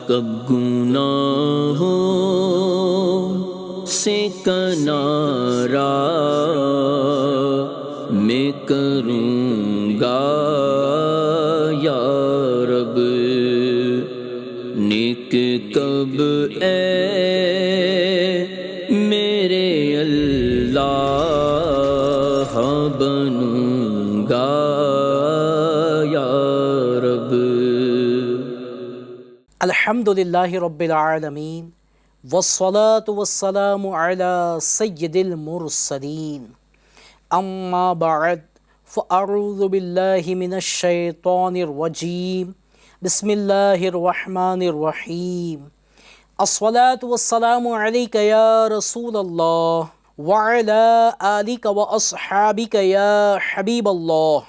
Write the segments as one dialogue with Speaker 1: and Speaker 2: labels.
Speaker 1: کب گناہوں سے کنارہ میں کروں گا یا رب، نیک کب اے میرے اللہ بنوں گا یا رب۔
Speaker 2: الحمدللہ رب العالمین والصلاة والسلام علی سید المرسلین، اما بعد فاعوذ باللہ من الشیطان الرجیم، بسم اللہ الرحمن الرحیم۔ الصلاة والسلام علیک یا رسول اللہ وعلی آلک واصحابک یا حبیب اللہ۔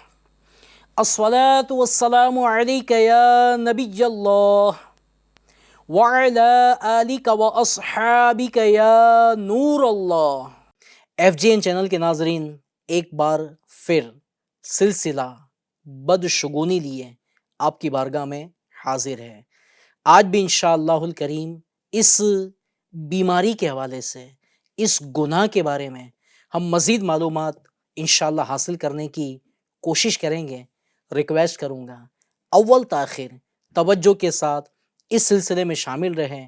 Speaker 2: الصلاة والسلام علیک یا نبی اللہ وعلی آلک واصحابک یا نور اللہ۔ ایف جی این چینل کے ناظرین، ایک بار پھر سلسلہ بدشگونی لیے آپ کی بارگاہ میں حاضر ہے۔ آج بھی انشاءاللہ الکریم اس بیماری کے حوالے سے، اس گناہ کے بارے میں ہم مزید معلومات انشاءاللہ حاصل کرنے کی کوشش کریں گے۔ ریکویسٹ کروں گا اول تاخیر توجہ کے ساتھ اس سلسلے میں شامل رہیں۔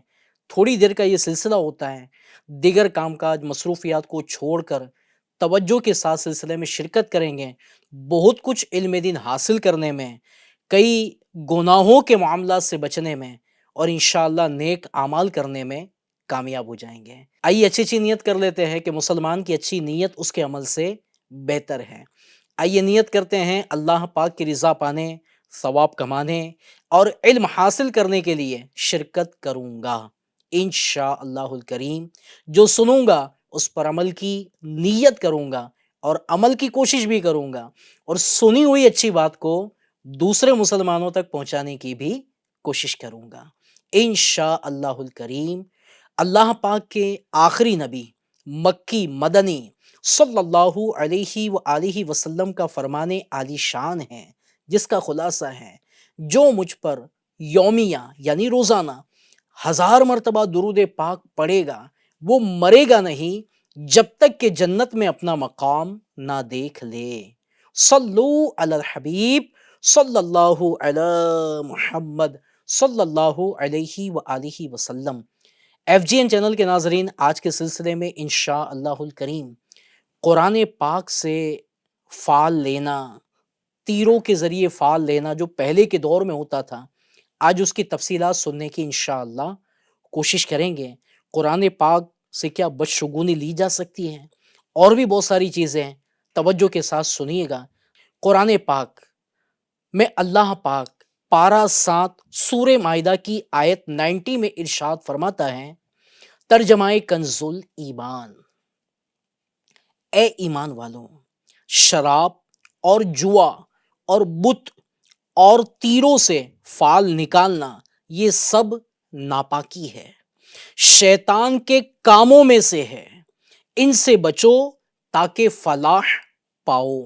Speaker 2: تھوڑی دیر کا یہ سلسلہ ہوتا ہے، دیگر کام کاج مصروفیات کو چھوڑ کر توجہ کے ساتھ سلسلے میں شرکت کریں گے۔ بہت کچھ علم دین حاصل کرنے میں، کئی گناہوں کے معاملات سے بچنے میں اور انشاءاللہ نیک اعمال کرنے میں کامیاب ہو جائیں گے۔ آئیے اچھی نیت کر لیتے ہیں کہ مسلمان کی اچھی نیت اس کے عمل سے بہتر ہے۔ آئیے نیت کرتے ہیں اللہ پاک کی رضا پانے، ثواب کمانے اور علم حاصل کرنے کے لیے شرکت کروں گا انشاءاللہ الکریم۔ جو سنوں گا اس پر عمل کی نیت کروں گا اور عمل کی کوشش بھی کروں گا، اور سنی ہوئی اچھی بات کو دوسرے مسلمانوں تک پہنچانے کی بھی کوشش کروں گا انشاءاللہ الکریم۔ اللہ پاک کے آخری نبی مکی مدنی صلی اللہ علیہ وآلہ وسلم کا فرمان عالی شان ہے، جس کا خلاصہ ہے جو مجھ پر یومیہ یعنی روزانہ 1000 مرتبہ درود پاک پڑھے گا وہ مرے گا نہیں جب تک کہ جنت میں اپنا مقام نہ دیکھ لے۔ صلو علی الحبیب صلی اللہ علی محمد صلی اللہ علیہ وآلہ وسلم۔ ایف جی این چینل کے ناظرین، آج کے سلسلے میں انشاءاللہ الکریم قرآن پاک سے فال لینا، تیروں کے ذریعے فال لینا جو پہلے کے دور میں ہوتا تھا، آج اس کی تفصیلات سننے کی انشاءاللہ کوشش کریں گے۔ قرآن پاک سے کیا بدشگونی لی جا سکتی ہے، اور بھی بہت ساری چیزیں ہیں، توجہ کے ساتھ سنیے گا۔ قرآن پاک میں اللہ پاک پارہ 7 سورہ مائدہ کی آیت 90 میں ارشاد فرماتا ہے، ترجمہ کنز الایمان: اے ایمان والوں، شراب اور جوا اور بت اور تیروں سے فال نکالنا یہ سب ناپاکی ہے، شیطان کے کاموں میں سے ہے، ان سے بچو تاکہ فلاح پاؤ۔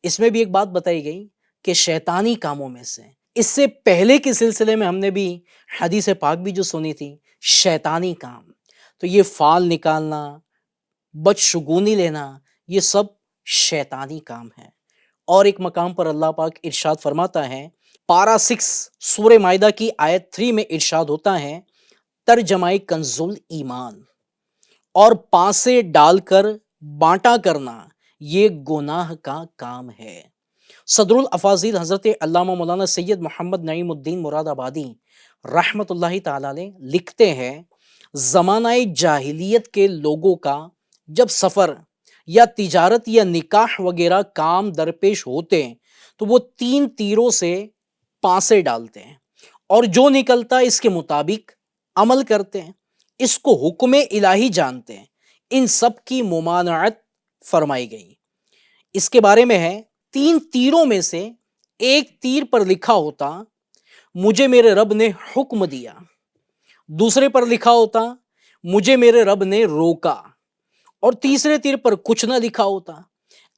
Speaker 2: اس میں بھی ایک بات بتائی گئی کہ شیطانی کاموں میں سے، اس سے پہلے کے سلسلے میں ہم نے بھی حدیث پاک بھی جو سنی تھی، شیطانی کام، تو یہ فال نکالنا، بدشگونی لینا، یہ سب شیطانی کام ہے۔ اور ایک مقام پر اللہ پاک ارشاد فرماتا ہے، پارہ 6 سورہ مائدہ کی آیت 3 میں ارشاد ہوتا ہے، ترجمہ کنز الایمان: اور پانسے ڈال کر بانٹا کرنا یہ گناہ کا کام ہے۔ صدر الافاضل حضرت علامہ مولانا سید محمد نعیم الدین مراد آبادی رحمت اللہ تعالی علیہ لکھتے ہیں، زمانہ جاہلیت کے لوگوں کا جب سفر یا تجارت یا نکاح وغیرہ کام درپیش ہوتے ہیں تو وہ 3 تیروں سے پانسے ڈالتے ہیں، اور جو نکلتا اس کے مطابق عمل کرتے ہیں، اس کو حکم الہی جانتے ہیں۔ ان سب کی ممانعت فرمائی گئی۔ اس کے بارے میں ہے، 3 تیروں میں سے ایک تیر پر لکھا ہوتا مجھے میرے رب نے حکم دیا، دوسرے پر لکھا ہوتا مجھے میرے رب نے روکا، اور تیسرے تیر پر کچھ نہ لکھا ہوتا۔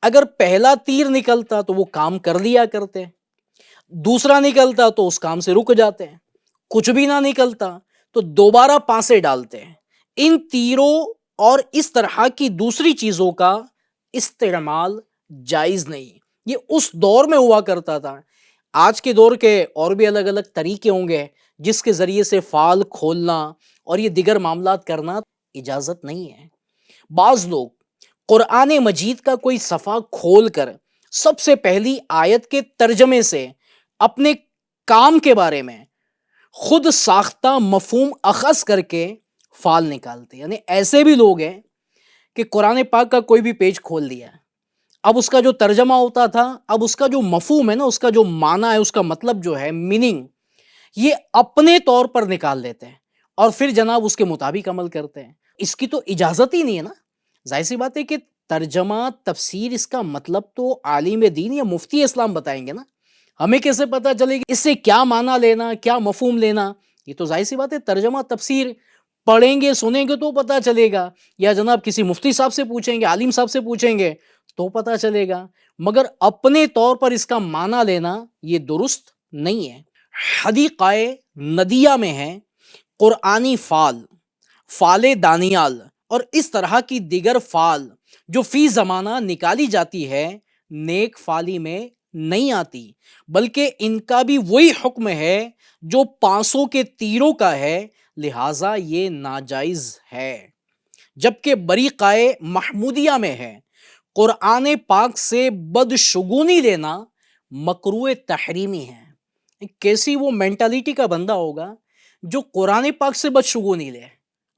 Speaker 2: اگر پہلا تیر نکلتا تو وہ کام کر لیا کرتے، دوسرا نکلتا تو اس کام سے رک جاتے ہیں، کچھ بھی نہ نکلتا تو دوبارہ پانسے ڈالتے ہیں. ان تیروں اور اس طرح کی دوسری چیزوں کا استعمال جائز نہیں. یہ اس دور میں ہوا کرتا تھا. آج کے دور کے اور بھی الگ الگ طریقے ہوں گے جس کے ذریعے سے فال کھولنا اور یہ دیگر معاملات کرنا اجازت نہیں ہے. بعض لوگ قرآن مجید کا کوئی صفحہ کھول کر سب سے پہلی آیت کے ترجمے سے اپنے کام کے بارے میں خود ساختہ مفہوم اخذ کر کے فال نکالتے. یعنی ایسے بھی لوگ ہیں کہ قرآن پاک کا کوئی بھی پیج کھول دیا, اب اس کا جو ترجمہ ہوتا تھا, اب اس کا جو مفہوم ہے نا, اس کا جو معنی ہے, اس کا مطلب جو ہے, میننگ, یہ اپنے طور پر نکال لیتے ہیں اور پھر جناب اس کے مطابق عمل کرتے ہیں. اس کی تو اجازت ہی نہیں ہے نا. ظاہر سی بات ہے کہ ترجمہ تفسیر اس کا مطلب تو عالم دین یا مفتی اسلام بتائیں گے نا. ہمیں کیسے پتہ چلے گا اس سے کیا معنی لینا, کیا مفہوم لینا؟ یہ تو ظاہر سی بات ہے ترجمہ تفسیر پڑھیں گے سنیں گے تو پتہ چلے گا, یا جناب کسی مفتی صاحب سے پوچھیں گے, عالم صاحب سے پوچھیں گے تو پتہ چلے گا. مگر اپنے طور پر اس کا معنی لینا یہ درست نہیں ہے. حدیقہ ندیہ میں ہے قرآنی فال, فال دانیال اور اس طرح کی دیگر فال جو فی زمانہ نکالی جاتی ہے, نیک فالی میں نہیں آتی, بلکہ ان کا بھی وہی حکم ہے جو 500 کے تیروں کا ہے, لہٰذا یہ ناجائز ہے. جبکہ بریقہ محمودیہ میں ہے قرآن پاک سے بدشگونی لینا مکروہ تحریمی ہے. کیسی وہ مینٹالیٹی کا بندہ ہوگا جو قرآن پاک سے بدشگونی لے.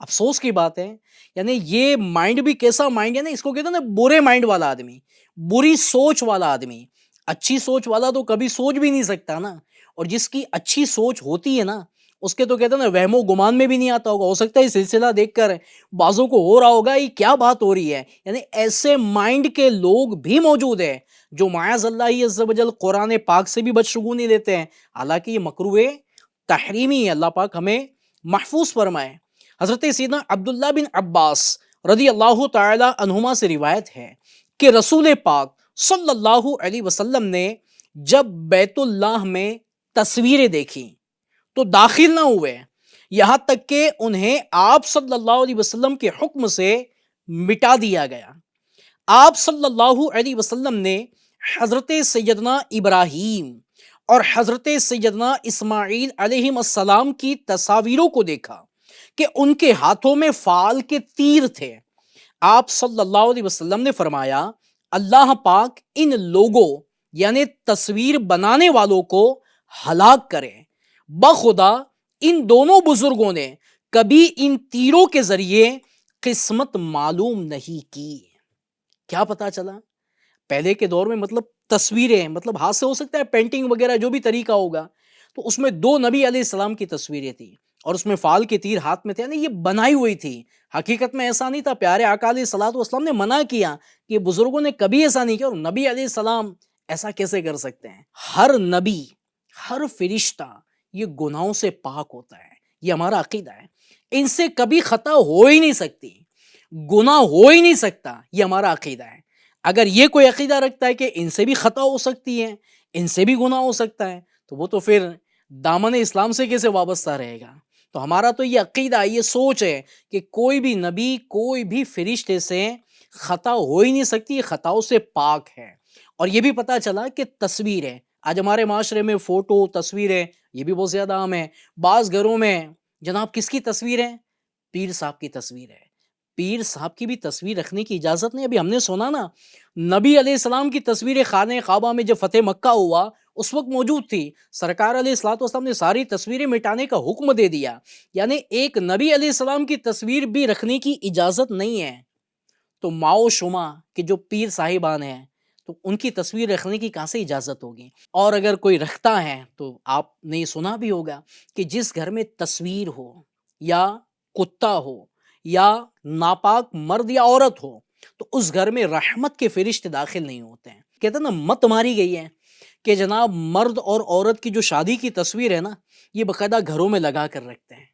Speaker 2: افسوس کی بات ہے, یعنی یہ مائنڈ بھی کیسا مائنڈ ہے نا, اس کو کہتے ہیں نا برے مائنڈ والا آدمی, بری سوچ والا آدمی. اچھی سوچ والا تو کبھی سوچ بھی نہیں سکتا نا, اور جس کی اچھی سوچ ہوتی ہے نا اس کے تو کہتے ہیں نا وہم و گمان میں بھی نہیں آتا ہوگا. ہو سکتا ہے یہ سلسلہ دیکھ کر بعضوں کو ہو رہا ہوگا یہ کیا بات ہو رہی ہے. یعنی ایسے مائنڈ کے لوگ بھی موجود ہیں جو معاذ اللہ عز و جل قرآن پاک سے بھی بدشگونی لیتے ہیں, حالانکہ یہ مکروہ تحریمی ہے. اللہ پاک ہمیں محفوظ فرمائے. حضرت سیدنا عبداللہ بن عباس رضی اللہ تعالی عنہما سے روایت ہے کہ رسول پاک صلی اللہ علیہ وسلم نے جب بیت اللہ میں تصویریں دیکھی تو داخل نہ ہوئے, یہاں تک کہ انہیں آپ صلی اللہ علیہ وسلم کے حکم سے مٹا دیا گیا. آپ صلی اللہ علیہ وسلم نے حضرت سیدنا ابراہیم اور حضرت سیدنا اسماعیل علیہ السلام کی تصاویروں کو دیکھا کہ ان کے ہاتھوں میں فال کے تیر تھے. آپ صلی اللہ علیہ وسلم نے فرمایا اللہ پاک ان لوگوں یعنی تصویر بنانے والوں کو ہلاک کرے, بخدا ان دونوں بزرگوں نے کبھی ان تیروں کے ذریعے قسمت معلوم نہیں کی. کیا پتا چلا پہلے کے دور میں مطلب تصویریں مطلب ہاتھ سے ہو سکتا ہے پینٹنگ وغیرہ جو بھی طریقہ ہوگا, تو اس میں 2 نبی علیہ السلام کی تصویریں تھیں اور اس میں فال کے تیر ہاتھ میں تھے. یعنی یہ بنائی ہوئی تھی, حقیقت میں ایسا نہیں تھا. پیارے آقا علیہ الصلوۃ والسلام نے منع کیا کہ بزرگوں نے کبھی ایسا نہیں کیا, اور نبی علیہ السلام ایسا کیسے کر سکتے ہیں؟ ہر نبی ہر فرشتہ یہ گناہوں سے پاک ہوتا ہے, یہ ہمارا عقیدہ ہے. ان سے کبھی خطا ہو ہی نہیں سکتی, گناہ ہو ہی نہیں سکتا, یہ ہمارا عقیدہ ہے. اگر یہ کوئی عقیدہ رکھتا ہے کہ ان سے بھی خطا ہو سکتی ہے, ان سے بھی گناہ ہو سکتا ہے, تو وہ تو پھر دامن اسلام سے کیسے وابستہ رہے گا؟ تو ہمارا تو یہ عقیدہ یہ سوچ ہے کہ کوئی بھی نبی کوئی بھی فرشتے سے خطا ہو ہی نہیں سکتی, یہ خطاؤں سے پاک ہے. اور یہ بھی پتا چلا کہ تصویر ہے, آج ہمارے معاشرے میں فوٹو تصویریں یہ بھی بہت زیادہ عام ہے. بعض گھروں میں جناب کس کی تصویر ہے؟ پیر صاحب کی تصویر ہے. پیر صاحب کی بھی تصویر رکھنے کی اجازت نہیں. ابھی ہم نے سنا نا نبی علیہ السلام کی تصویر خانہ کعبہ میں جب فتح مکہ ہوا اس وقت موجود تھی. سرکار علیہ الصلوۃ والسلام نے ساری تصویریں مٹانے کا حکم دے دیا. یعنی ایک نبی علیہ السلام کی تصویر بھی رکھنے کی اجازت نہیں ہے. تو ماؤ شما کہ جو پیر صاحبان ہیں تو ان کی تصویر رکھنے کی کہاں سے اجازت ہوگی؟ اور اگر کوئی رکھتا ہے تو آپ نے سنا بھی ہوگا کہ جس گھر میں تصویر ہو یا کتا ہو یا ناپاک مرد یا عورت ہو تو اس گھر میں رحمت کے فرشتے داخل نہیں ہوتے ہیں. کہتے ہیں نا مت ماری گئی ہے کہ جناب مرد اور عورت کی جو شادی کی تصویر ہے نا یہ باقاعدہ گھروں میں لگا کر رکھتے ہیں.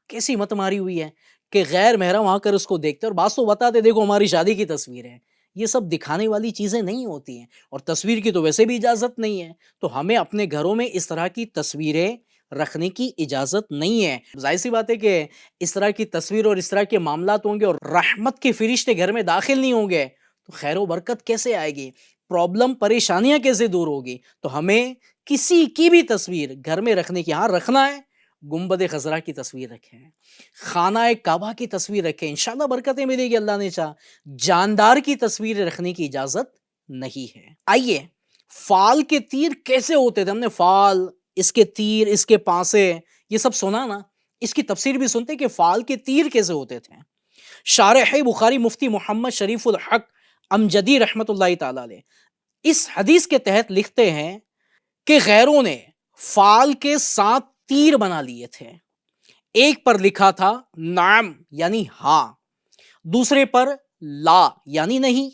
Speaker 2: کیسی مت ماری ہوئی ہے کہ غیر محرم آ کر اس کو دیکھتے اور بعض تو بتاتے دیکھو ہماری شادی کی تصویر ہے. یہ سب دکھانے والی چیزیں نہیں ہوتی ہیں, اور تصویر کی تو ویسے بھی اجازت نہیں ہے. تو ہمیں اپنے گھروں میں اس طرح کی تصویریں رکھنے کی اجازت نہیں ہے۔ ظاہر سی بات ہے کہ اس طرح کی تصویر اور اس طرح کے معاملات ہوں گے اور رحمت کے فرشتے گھر میں داخل نہیں ہوں گے تو خیر و برکت کیسے آئے گی، پرابلم پریشانیاں کیسے دور ہوگی؟ تو ہمیں کسی کی بھی تصویر گھر میں رکھنے کی، ہاں رکھنا ہے، گنبد خضرا کی تصویر رکھیں، خانہ کعبہ کی تصویر رکھیں، انشاءاللہ برکتیں ملے گی اللہ نے چاہا۔ جاندار کی تصویر رکھنے کی اجازت نہیں ہے۔ آئیے فال کے تیر کیسے ہوتے تھے، ہم نے فال، اس کے تیر، اس کے پانسے، یہ سب سنا نا، اس کی تفسیر بھی سنتے کہ فال کے تیر کیسے ہوتے تھے۔ شارح بخاری مفتی محمد شریف الحق امجدی رحمت اللہ تعالی علیہ اس حدیث کے تحت لکھتے ہیں کہ غیروں نے فال کے 7 تیر بنا لیے تھے، ایک پر لکھا تھا نعم یعنی ہاں، دوسرے پر لا یعنی نہیں،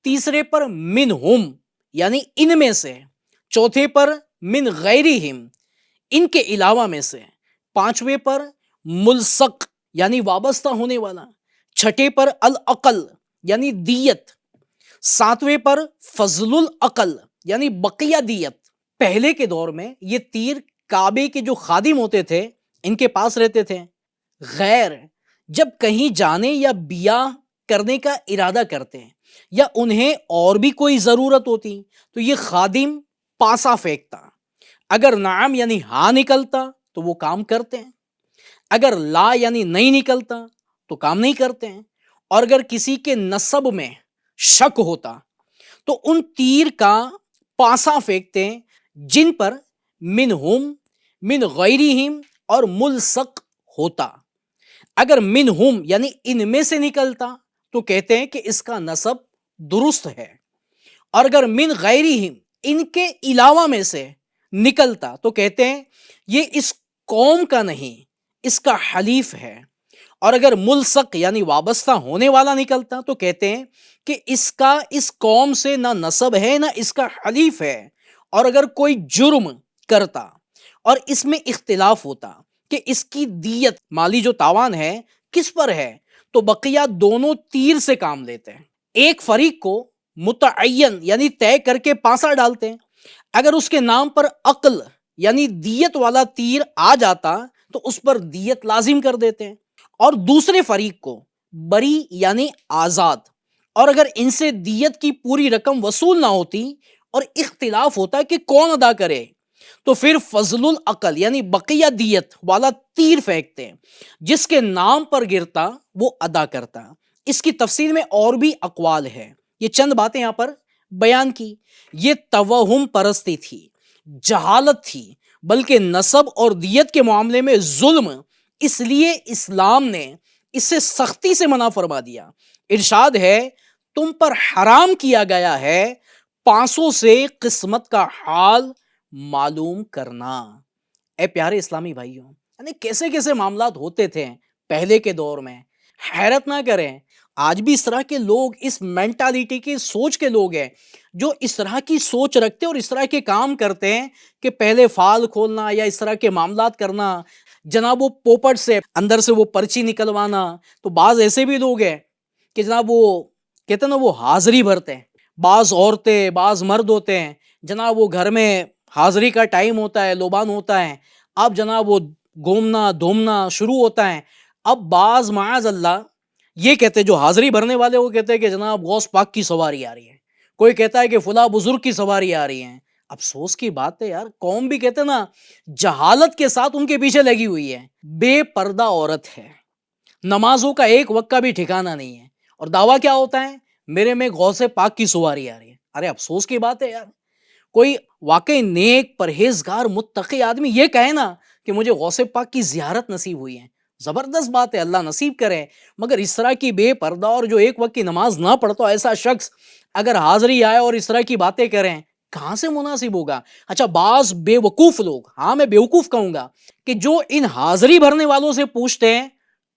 Speaker 2: تیسرے پر منہم یعنی ان میں سے، چوتھے پر من غیرہم ان کے علاوہ میں سے، پانچویں پر ملصق یعنی وابستہ ہونے والا، چھٹے پر العقل یعنی دیت، ساتویں پر فضل العقل یعنی بقیہ دیت۔ پہلے کے دور میں یہ تیر کعبے کے جو خادم ہوتے تھے ان کے پاس رہتے تھے، غیر جب کہیں جانے یا بیاہ کرنے کا ارادہ کرتے ہیں یا انہیں اور بھی کوئی ضرورت ہوتی تو یہ خادم پاسا پھینکتا، اگر نعم یعنی ہاں نکلتا تو وہ کام کرتے ہیں، اگر لا یعنی نہیں نکلتا تو کام نہیں کرتے ہیں، اور اگر کسی کے نسب میں شک ہوتا تو ان تیر کا پاسا پھینکتے ہیں جن پر منہم، من غیرہم اور ملصق ہوتا۔ اگر منہم یعنی ان میں سے نکلتا تو کہتے ہیں کہ اس کا نسب درست ہے، اور اگر من غیرہم ان کے علاوہ میں سے نکلتا تو کہتے ہیں یہ اس قوم کا نہیں، اس کا حلیف ہے، اور اگر ملصق یعنی وابستہ ہونے والا نکلتا تو کہتے ہیں کہ اس کا اس قوم سے نہ نسب ہے نہ اس کا حلیف ہے، اور اگر کوئی جرم کرتا اور اس میں اختلاف ہوتا کہ اس کی دیت مالی جو تاوان ہے کس پر ہے تو بقیہ دونوں تیر سے کام لیتے ہیں، ایک فریق کو متعین یعنی طے کر کے پانسا ڈالتے ہیں، اگر اس کے نام پر عقل یعنی دیت والا تیر آ جاتا تو اس پر دیت لازم کر دیتے ہیں، اور دوسرے فریق کو بری یعنی آزاد، اور اگر ان سے دیت کی پوری رقم وصول نہ ہوتی اور اختلاف ہوتا کہ کون ادا کرے تو پھر فضل العقل یعنی بقیہ دیت والا تیر پھینکتے ہیں، جس کے نام پر گرتا وہ ادا کرتا۔ اس کی تفصیل میں اور بھی اقوال ہے، یہ چند باتیں یہاں پر بیان کی۔ یہ توہم پرستی تھی، جہالت تھی، بلکہ نسب اور دیت کے معاملے میں ظلم، اس لیے اسلام نے اس سے سختی سے منع فرما دیا۔ ارشاد ہے تم پر حرام کیا گیا ہے پانسوں سے قسمت کا حال معلوم کرنا۔ اے پیارے اسلامی بھائیوں، یعنی کیسے کیسے معاملات ہوتے تھے پہلے کے دور میں، حیرت نہ کریں آج بھی اس طرح کے لوگ، اس مینٹالٹی کی سوچ کے لوگ ہیں جو اس طرح کی سوچ رکھتے اور اس طرح کے کام کرتے ہیں کہ پہلے فال کھولنا یا اس طرح کے معاملات کرنا، جناب وہ پوپٹ سے اندر سے وہ پرچی نکلوانا۔ تو بعض ایسے بھی لوگ ہیں کہ جناب وہ کہتے ہیں نا وہ حاضری بھرتے ہیں، بعض عورتیں بعض مرد ہوتے ہیں، جناب وہ گھر میں حاضری کا ٹائم ہوتا ہے، لوبان ہوتا ہے، اب جناب وہ گھومنا دھومنا شروع ہوتا ہے۔ اب بعض معاذ اللہ یہ کہتے جو حاضری بھرنے والے وہ کہتے ہیں کہ جناب غوث پاک کی سواری آ رہی ہے، کوئی کہتا ہے کہ فلاں بزرگ کی سواری آ رہی ہے۔ افسوس کی بات ہے یار، قوم بھی کہتے نا جہالت کے ساتھ ان کے پیچھے لگی ہوئی ہے، بے پردہ عورت ہے، نمازوں کا ایک وقت کا بھی ٹھکانہ نہیں ہے، اور دعویٰ کیا ہوتا ہے میرے میں غوث پاک کی سواری آ رہی ہے۔ ارے افسوس کی بات ہے یار، کوئی واقعی نیک پرہیزگار متقی آدمی یہ کہے نا کہ مجھے غوث پاک کی زیارت نصیب ہوئی ہے، زبردست بات ہے، اللہ نصیب کرے، مگر اس طرح کی بے پردہ اور جو ایک وقت کی نماز نہ پڑھتا ایسا شخص اگر حاضری آئے اور اس طرح کی باتیں کریں کہاں سے مناسب ہوگا؟ اچھا بعض بے وقوف لوگ، ہاں میں بے وقوف کہوں گا، کہ جو ان حاضری بھرنے والوں سے پوچھتے ہیں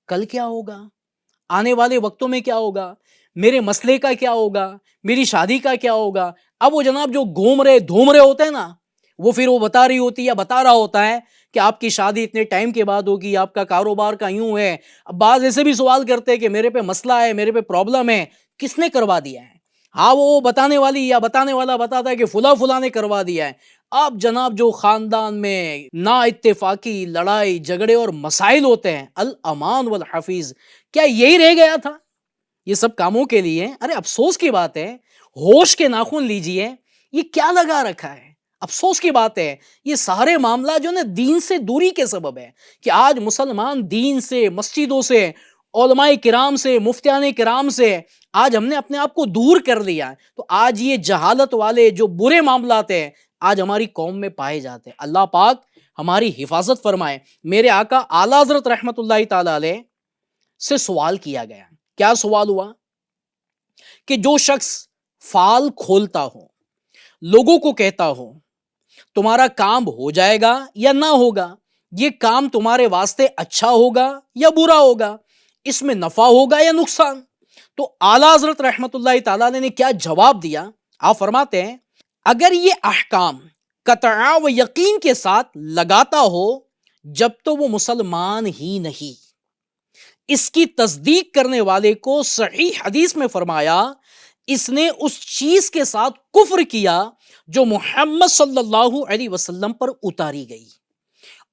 Speaker 2: کل کیا ہوگا، آنے والے وقتوں میں کیا ہوگا، میرے مسئلے کا کیا ہوگا، میری شادی کا کیا ہوگا، اب وہ جناب جو گھوم رہے دھوم رہے ہوتے ہیں نا، وہ پھر وہ بتا رہی ہوتی ہے یا بتا رہا ہوتا ہے کہ آپ کی شادی اتنے ٹائم کے بعد ہوگی، آپ کا کاروبار کا یوں ہے۔ اب بعض ایسے بھی سوال کرتے ہیں کہ میرے پہ مسئلہ ہے، میرے پہ پرابلم ہے، کس نے کروا دیا ہے؟ ہاں وہ بتانے والی یا بتانے والا بتاتا ہے کہ فلاں فلاں نے کروا دیا ہے۔ اب جناب جو خاندان میں نا اتفاقی، لڑائی جھگڑے اور مسائل ہوتے ہیں، الامان والحفیظ، کیا یہی رہ گیا تھا یہ سب کاموں کے لیے؟ ارے افسوس کی بات ہے، ہوش کے ناخن لیجئے، یہ کیا لگا رکھا ہے؟ افسوس کی بات ہے، یہ سارے معاملہ جو نا دین سے دوری کے سبب ہے کہ آج مسلمان دین سے، مسجدوں سے، علماء کرام سے، مفتیان کرام سے آج ہم نے اپنے آپ کو دور کر لیا، تو آج یہ جہالت والے جو برے معاملات ہیں آج ہماری قوم میں پائے جاتے ہیں۔ اللہ پاک ہماری حفاظت فرمائے۔ میرے آقا اعلیٰ حضرت رحمت اللہ تعالی علیہ سے سوال کیا گیا، کیا سوال ہوا کہ جو شخص فال کھولتا ہو، لوگوں کو کہتا ہو تمہارا کام ہو جائے گا یا نہ ہوگا، یہ کام تمہارے واسطے اچھا ہوگا یا برا ہوگا، اس میں نفع ہوگا یا نقصان، تو اعلیٰ حضرت رحمت اللہ تعالی نے کیا جواب دیا؟ آپ فرماتے ہیں اگر یہ احکام قطع و یقین کے ساتھ لگاتا ہو جب تو وہ مسلمان ہی نہیں، اس کی تصدیق کرنے والے کو صحیح حدیث میں فرمایا اس نے اس چیز کے ساتھ کفر کیا جو محمد صلی اللہ علیہ وسلم پر اتاری گئی۔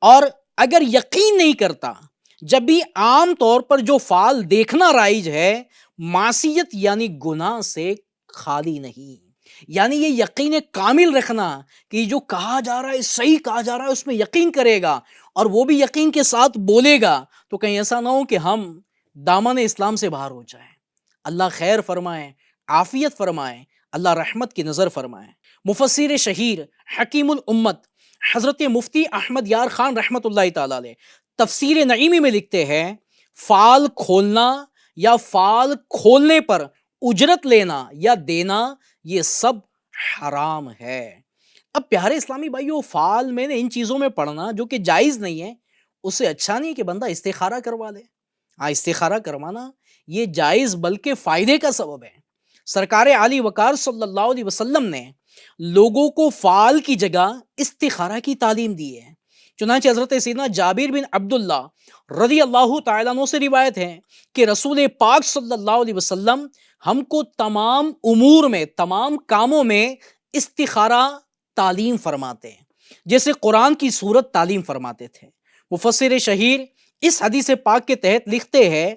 Speaker 2: اور اگر یقین نہیں کرتا، جب بھی عام طور پر جو فعل دیکھنا رائج ہے معصیت یعنی گناہ سے خالی نہیں، یعنی یہ یقین کامل رکھنا کہ جو کہا جا رہا ہے صحیح کہا جا رہا ہے، اس میں یقین کرے گا اور وہ بھی یقین کے ساتھ بولے گا، تو کہیں ایسا نہ ہو کہ ہم دامن اسلام سے باہر ہو جائیں۔ اللہ خیر فرمائے، عافیت فرمائے، اللہ رحمت کی نظر فرمائے۔ مفسر شہیر حکیم الامت حضرت مفتی احمد یار خان رحمت اللہ تعالی علیہ تفسیر نعیمی میں لکھتے ہیں فال کھولنا یا فال کھولنے پر اجرت لینا یا دینا یہ سب حرام ہے۔ اب پیارے اسلامی بھائیو، فال میں نے ان چیزوں میں پڑھنا جو کہ جائز نہیں ہے، اس سے اچھا نہیں کہ بندہ استخارہ کروا لے۔ استخارہ کروانا یہ جائز بلکہ فائدے کا سبب ہے۔ سرکار عالی وقار صلی اللہ علیہ وسلم نے لوگوں کو فال کی جگہ استخارہ کی تعلیم دی ہے۔ چنانچہ حضرت سیدنا جابر بن عبداللہ رضی اللہ تعالیٰ عنہ سے روایت ہے کہ رسول پاک صلی اللہ علیہ وسلم ہم کو تمام امور میں، تمام کاموں میں استخارہ تعلیم فرماتے ہیں، جیسے قرآن کی سورت تعلیم فرماتے تھے۔ مفسر شہیر اس حدیث پاک کے تحت لکھتے ہیں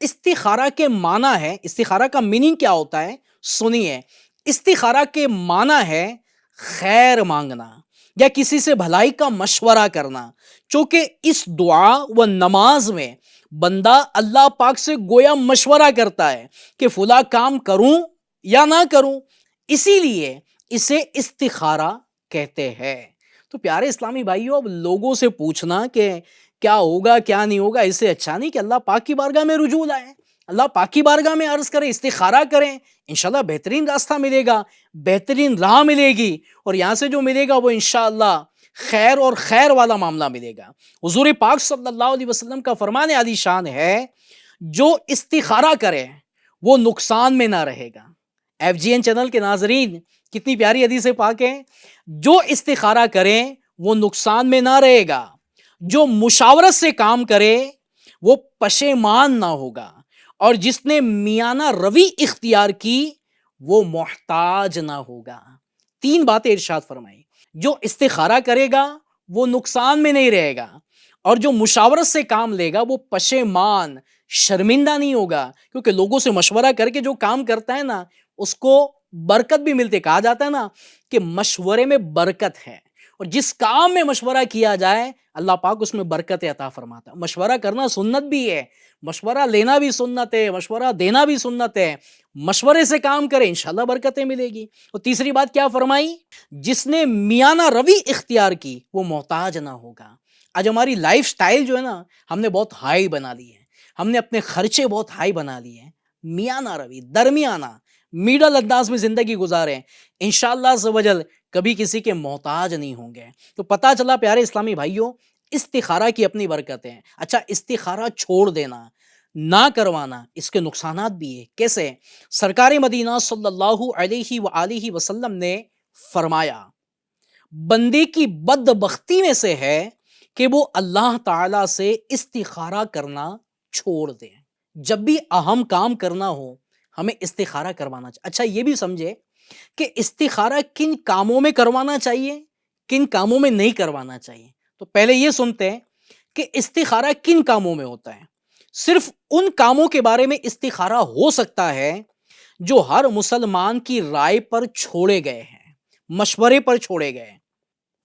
Speaker 2: استخارہ کے معنی ہے، استخارہ کا میننگ کیا ہوتا ہے سنیے۔ استخارہ کے معنی ہے خیر مانگنا یا کسی سے بھلائی کا مشورہ کرنا، چونکہ اس دعا و نماز میں بندہ اللہ پاک سے گویا مشورہ کرتا ہے کہ فلاں کام کروں یا نہ کروں، اسی لیے اسے استخارہ کہتے ہیں۔ تو پیارے اسلامی بھائیو، اب لوگوں سے پوچھنا کہ کیا ہوگا کیا نہیں ہوگا، اس سے اچھا نہیں کہ اللہ پاک کی بارگاہ میں رجوع لائیں، اللہ پاک کی بارگاہ میں عرض کریں، استخارہ کریں، انشاءاللہ بہترین راستہ ملے گا، بہترین راہ ملے گی، اور یہاں سے جو ملے گا وہ انشاءاللہ خیر اور خیر والا معاملہ ملے گا۔ حضور پاک صلی اللہ علیہ وسلم کا فرمان عالی شان ہے جو استخارہ کرے وہ نقصان میں نہ رہے گا۔ FGN چینل کے ناظرین، کتنی پیاری حدیث پاک ہے، جو استخارہ کرے وہ نقصان میں نہ رہے گا، جو مشاورت سے کام کرے وہ پشیمان نہ ہوگا، اور جس نے میانہ روی اختیار کی وہ محتاج نہ ہوگا۔ تین باتیں ارشاد فرمائی، جو استخارہ کرے گا وہ نقصان میں نہیں رہے گا، اور جو مشاورت سے کام لے گا وہ پشیمان، شرمندہ نہیں ہوگا، کیونکہ لوگوں سے مشورہ کر کے جو کام کرتا ہے نا اس کو برکت بھی ملتے۔ کہا جاتا ہے نا کہ مشورے میں برکت ہے، اور جس کام میں مشورہ کیا جائے اللہ پاک اس میں برکت عطا فرماتا ہے۔ مشورہ کرنا سنت بھی ہے، مشورہ لینا بھی سنت ہے، مشورہ دینا بھی سنت ہے، مشورے سے کام کرے انشاءاللہ برکتیں ملے گی۔ اور تیسری بات کیا فرمائی؟ جس نے میانہ روی اختیار کی وہ محتاج نہ ہوگا۔ آج ہماری لائف سٹائل جو ہے نا ہم نے بہت ہائی بنا لی ہے، ہم نے اپنے خرچے بہت ہائی بنا لیے ہیں۔ میانہ روی، درمیانہ، میڈل انداز میں زندگی گزاریں، انشاءاللہ عز و جل کبھی کسی کے محتاج نہیں ہوں گے۔ تو پتہ چلا پیارے اسلامی بھائیوں، استخارہ کی اپنی برکتیں ہیں۔ اچھا، استخارہ چھوڑ دینا، نہ کروانا، اس کے نقصانات بھی ہیں۔ کیسے؟ سرکار مدینہ صلی اللہ علیہ وآلہ وسلم نے فرمایا بندے کی بدبختی میں سے ہے کہ وہ اللہ تعالی سے استخارہ کرنا چھوڑ دے۔ جب بھی اہم کام کرنا ہو ہمیں استخارہ کروانا چاہیے۔ اچھا، یہ بھی سمجھے کہ استخارہ کن کاموں میں کروانا چاہیے، کن کاموں میں نہیں کروانا چاہیے. تو پہلے یہ سنتے ہیں کہ استخارہ کن کاموں میں ہوتا ہے. صرف ان کاموں کے بارے میں استخارہ ہو سکتا ہے جو ہر مسلمان کی رائے پر چھوڑے گئے ہیں، مشورے پر چھوڑے گئے ہیں.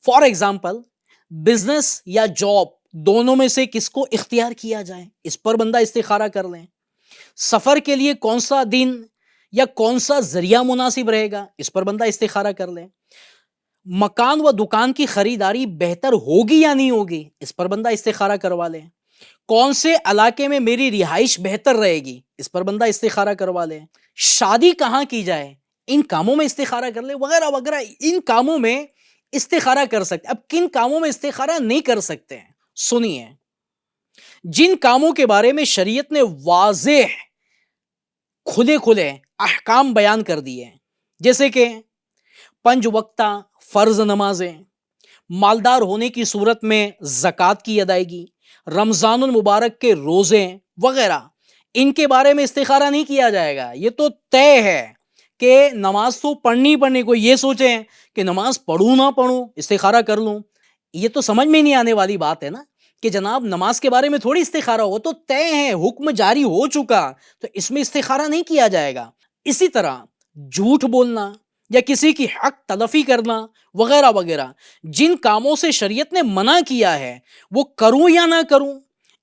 Speaker 2: فار ایگزامپل بزنس یا جاب دونوں میں سے کس کو اختیار کیا جائے، اس پر بندہ استخارہ کر لیں. سفر کے لیے کون سا دن یا کون سا ذریعہ مناسب رہے گا، اس پر بندہ استخارہ کر لیں. مکان و دکان کی خریداری بہتر ہوگی یا نہیں ہوگی، اس پر بندہ استخارہ کروا لے. کون سے علاقے میں میری رہائش بہتر رہے گی، اس پر بندہ استخارہ کروا لے. شادی کہاں کی جائے، ان کاموں میں استخارہ کر لے، وغیرہ وغیرہ. ان کاموں میں استخارہ کر سکتے. اب کن کاموں میں استخارہ نہیں کر سکتے ہیں، سنیے. جن کاموں کے بارے میں شریعت نے واضح کھلے کھلے احکام بیان کر دیے، جیسے کہ 5 وقتہ فرض نمازیں، مالدار ہونے کی صورت میں زکوٰۃ کی ادائیگی، رمضان المبارک کے روزے وغیرہ، ان کے بارے میں استخارہ نہیں کیا جائے گا. یہ تو طے ہے کہ نماز تو پڑھنی. کوئی یہ سوچیں کہ نماز پڑھوں نہ پڑھوں استخارہ کر لوں، یہ تو سمجھ میں نہیں آنے والی بات ہے نا کہ جناب نماز کے بارے میں تھوڑی استخارہ ہو. تو طے ہے، حکم جاری ہو چکا، تو اس میں استخارہ نہیں کیا جائے گا. اسی طرح جھوٹ بولنا یا کسی کی حق تلفی کرنا وغیرہ وغیرہ، جن کاموں سے شریعت نے منع کیا ہے وہ کروں یا نہ کروں،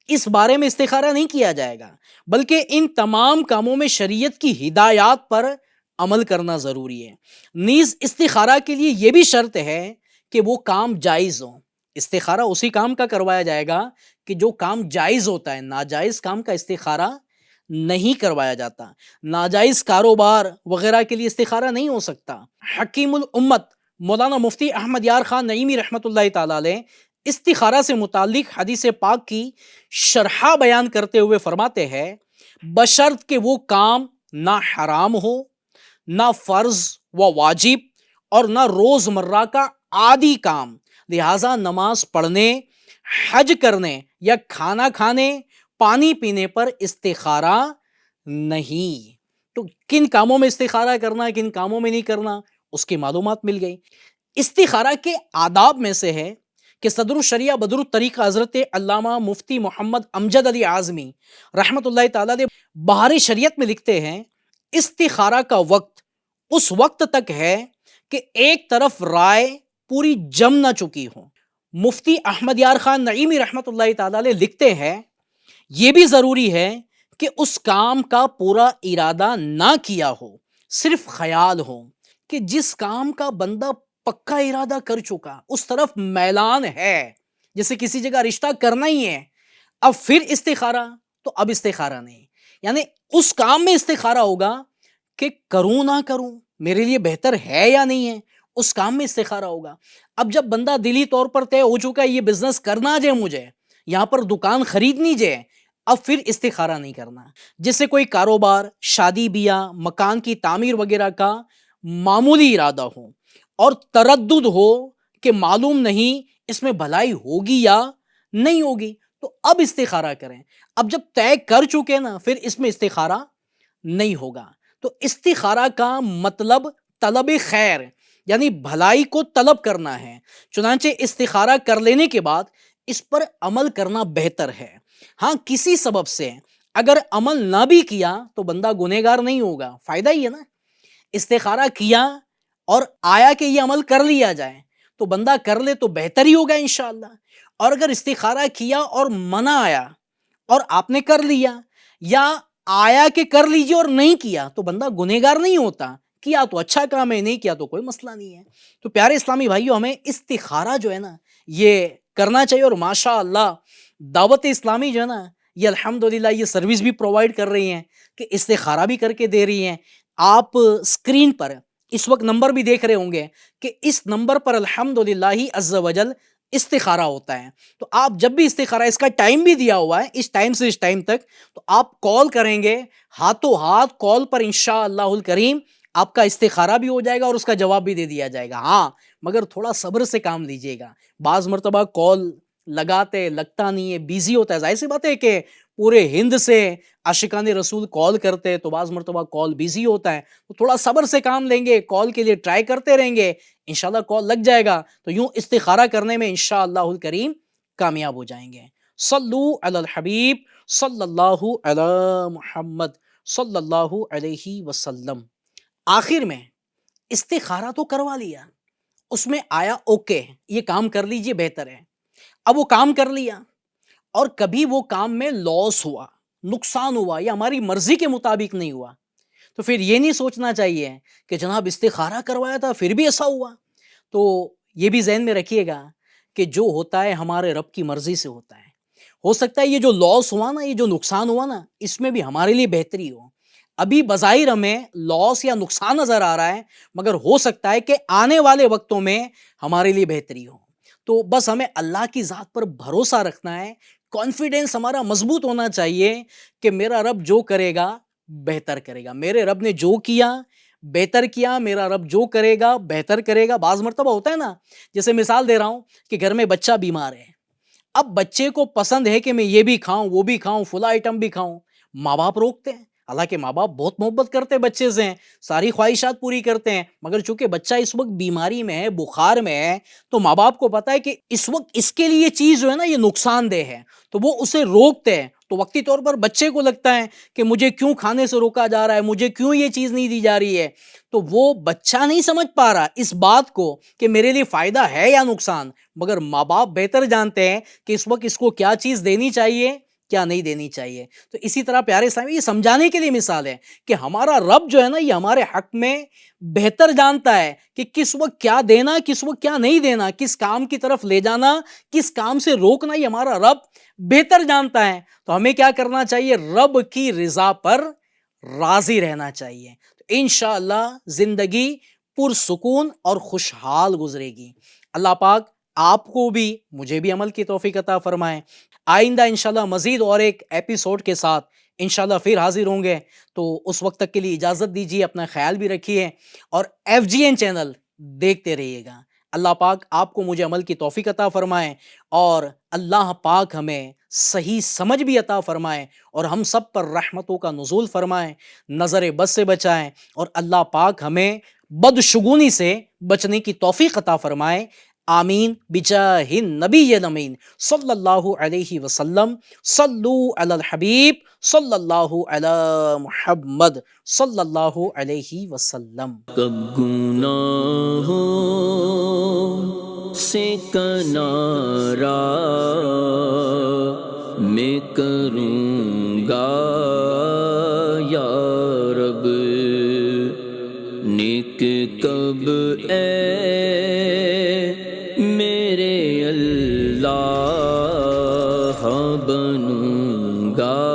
Speaker 2: اس بارے میں استخارہ نہیں کیا جائے گا، بلکہ ان تمام کاموں میں شریعت کی ہدایات پر عمل کرنا ضروری ہے. نیز استخارہ کے لیے یہ بھی شرط ہے کہ وہ کام جائز ہو. استخارہ اسی کام کا کروایا جائے گا کہ جو کام جائز ہوتا ہے. ناجائز کام کا استخارہ نہیں کروایا جاتا. ناجائز کاروبار وغیرہ کے لیے استخارہ نہیں ہو سکتا. حکیم الامت مولانا مفتی احمد یار خان نعیمی رحمۃ اللہ تعالی علیہ استخارہ سے متعلق حدیث پاک کی شرح بیان کرتے ہوئے فرماتے ہیں بشرط کہ وہ کام نہ حرام ہو، نہ فرض و واجب، اور نہ روز مرہ کا عادی کام. لہٰذا نماز پڑھنے، حج کرنے یا کھانا کھانے، پانی پینے پر استخارہ نہیں. تو کن کاموں میں استخارہ کرنا، کن کاموں میں نہیں کرنا، اس کی معلومات مل گئی. استخارہ کے آداب میں سے ہے کہ صدر الشریعہ بدر الطریقہ حضرت علامہ مفتی محمد امجد علی اعظمی رحمۃ اللہ تعالیٰ نے بہار شریعت میں لکھتے ہیں استخارہ کا وقت اس وقت تک ہے کہ ایک طرف رائے پوری جم نہ چکی ہو. مفتی احمد یار خان نعیمی رحمۃ اللہ تعالیٰ علیہ لکھتے ہیں یہ بھی ضروری ہے کہ اس کام کا پورا ارادہ نہ کیا ہو، صرف خیال ہو. کہ جس کام کا بندہ پکا ارادہ کر چکا، اس طرف میلان ہے، جیسے کسی جگہ رشتہ کرنا ہی ہے، اب پھر استخارہ، تو اب استخارہ نہیں. یعنی اس کام میں استخارہ ہوگا کہ کروں نہ کروں، میرے لیے بہتر ہے یا نہیں ہے، اس کام میں استخارہ ہوگا. اب جب بندہ دلی طور پر طے ہو چکا ہے یہ بزنس کرنا جائے، مجھے یہاں پر دکان خریدنی جائے، اب پھر استخارہ نہیں کرنا. جیسے کوئی کاروبار، شادی بیاہ، مکان کی تعمیر وغیرہ کا معمولی ارادہ ہو اور تردد ہو کہ معلوم نہیں اس میں بھلائی ہوگی یا نہیں ہوگی، تو اب استخارہ کریں. اب جب طے کر چکے نا پھر اس میں استخارہ نہیں ہوگا. تو استخارہ کا مطلب طلب خیر یعنی بھلائی کو طلب کرنا ہے. چنانچہ استخارہ کر لینے کے بعد اس پر عمل کرنا بہتر ہے. ہاں کسی سبب سے اگر عمل نہ بھی کیا تو بندہ گنہگار نہیں ہوگا، فائدہ ہی ہے نا. استخارہ کیا اور آیا کہ یہ عمل کر لیا جائے تو بندہ کر لے تو بہتر ہی ہوگا انشاءاللہ. اور اگر استخارہ کیا اور منع آیا اور آپ نے کر لیا، یا آیا کہ کر لیجیے اور نہیں کیا، تو بندہ گنہگار نہیں ہوتا. کیا تو اچھا کام ہے، نہیں کیا تو کوئی مسئلہ نہیں ہے. تو پیارے اسلامی بھائیو، ہمیں استخارہ جو ہے نا یہ کرنا چاہیے. اور ماشاء اللہ دعوت اسلامی جو ہے نا یہ الحمدللہ یہ سروس بھی پرووائڈ کر رہی ہیں کہ استخارہ بھی کر کے دے رہی ہیں. آپ اسکرین پر اس وقت نمبر بھی دیکھ رہے ہوں گے کہ اس نمبر پر الحمدللہ عز وجل استخارہ ہوتا ہے. تو آپ جب بھی استخارہ، اس کا ٹائم بھی دیا ہوا ہے، اس ٹائم سے اس ٹائم تک، تو آپ کال کریں گے، ہاتھوں ہاتھ کال پر انشاءاللہ الکریم آپ کا استخارہ بھی ہو جائے گا اور اس کا جواب بھی دے دیا جائے گا. ہاں مگر تھوڑا صبر سے کام لیجیے گا. بعض مرتبہ کال لگاتے لگتا نہیں ہے، بیزی ہوتا ہے. ظاہر سی بات ہے کہ پورے ہند سے عاشقان رسول کال کرتے تو بعض مرتبہ کال بیزی ہوتا ہے. تو تھوڑا صبر سے کام لیں گے، کال کے لیے ٹرائی کرتے رہیں گے، انشاءاللہ کال لگ جائے گا تو یوں استخارہ کرنے میں انشاءاللہ الکریم کامیاب ہو جائیں گے۔ صلو علی الحبیب صلی اللہ علی محمد صلی اللہ علیہ وسلم۔ آخر میں استخارہ تو کروا لیا، اس میں آیا اوکے یہ کام کر لیجئے بہتر ہے، اب وہ کام کر لیا اور کبھی وہ کام میں لاس ہوا، نقصان ہوا یا ہماری مرضی کے مطابق نہیں ہوا، تو پھر یہ نہیں سوچنا چاہیے کہ جناب استخارہ کروایا تھا پھر بھی ایسا ہوا۔ تو یہ بھی ذہن میں رکھیے گا کہ جو ہوتا ہے ہمارے رب کی مرضی سے ہوتا ہے، ہو سکتا ہے یہ جو لاس ہوا نا، یہ جو نقصان ہوا نا، اس میں بھی ہمارے لیے بہتری ہو۔ ابھی بظاہر ہمیں لاس یا نقصان نظر آ رہا ہے، مگر ہو سکتا ہے کہ آنے والے وقتوں میں ہمارے لیے بہتری ہو۔ تو بس ہمیں اللہ کی ذات پر بھروسہ رکھنا ہے، کانفیڈنس ہمارا مضبوط ہونا چاہیے کہ میرا رب جو کرے گا بہتر کرے گا، میرے رب نے جو کیا بہتر کیا، میرا رب جو کرے گا بہتر کرے گا۔ بعض مرتبہ ہوتا ہے نا، جیسے مثال دے رہا ہوں کہ گھر میں بچہ بیمار ہے، اب بچے کو پسند ہے کہ میں یہ بھی کھاؤں وہ بھی کھاؤں فلاں آئٹم بھی کھاؤں، ماں باپ روکتے ہیں، حالانکہ ماں باپ بہت محبت کرتے ہیں بچے سے، ساری خواہشات پوری کرتے ہیں، مگر چونکہ بچہ اس وقت بیماری میں ہے، بخار میں ہے، تو ماں باپ کو پتا ہے کہ اس وقت اس کے لیے چیز جو ہے نا یہ نقصان دہ ہے، تو وہ اسے روکتے ہیں۔ تو وقتی طور پر بچے کو لگتا ہے کہ مجھے کیوں کھانے سے روکا جا رہا ہے، مجھے کیوں یہ چیز نہیں دی جا رہی ہے، تو وہ بچہ نہیں سمجھ پا رہا اس بات کو کہ میرے لیے فائدہ ہے یا نقصان، مگر ماں باپ بہتر جانتے ہیں کہ اس وقت اس کو کیا چیز دینی چاہیے کیا نہیں دینی چاہیے۔ تو اسی طرح پیارے سامعین، یہ سمجھانے کے لیے مثال ہے کہ ہمارا رب جو ہے نا یہ ہمارے حق میں بہتر جانتا ہے کہ کس وقت کیا دینا کس وقت کیا نہیں دینا، کس کام کی طرف لے جانا کس کام سے روکنا، یہ ہمارا رب بہتر جانتا ہے۔ تو ہمیں کیا کرنا چاہیے؟ رب کی رضا پر راضی رہنا چاہیے، تو انشاءاللہ زندگی پرسکون اور خوشحال گزرے گی۔ اللہ پاک آپ کو بھی مجھے بھی عمل کی توفیق عطا فرمائے۔ آئندہ انشاءاللہ مزید اور ایک ایپیسوڈ کے ساتھ انشاءاللہ پھر حاضر ہوں گے، تو اس وقت تک کے لیے اجازت دیجیے، اپنا خیال بھی رکھیے اور FGN چینل دیکھتے رہیے گا۔ اللہ پاک آپ کو مجھے عمل کی توفیق عطا فرمائے اور اللہ پاک ہمیں صحیح سمجھ بھی عطا فرمائے اور ہم سب پر رحمتوں کا نزول فرمائے، نظر بد سے بچائیں اور اللہ پاک ہمیں بدشگونی سے بچنے کی توفیق عطا فرمائے۔ آمین بجاہ النبی الامین صلی اللہ علیہ وسلم۔ صلو علی الحبیب صلی اللہ علی محمد صلی اللہ علیہ وسلم۔
Speaker 1: کب گناہوں سے کنارہ میں کروں گا یا رب، نیک کب اے میرے اللہ بنوں گا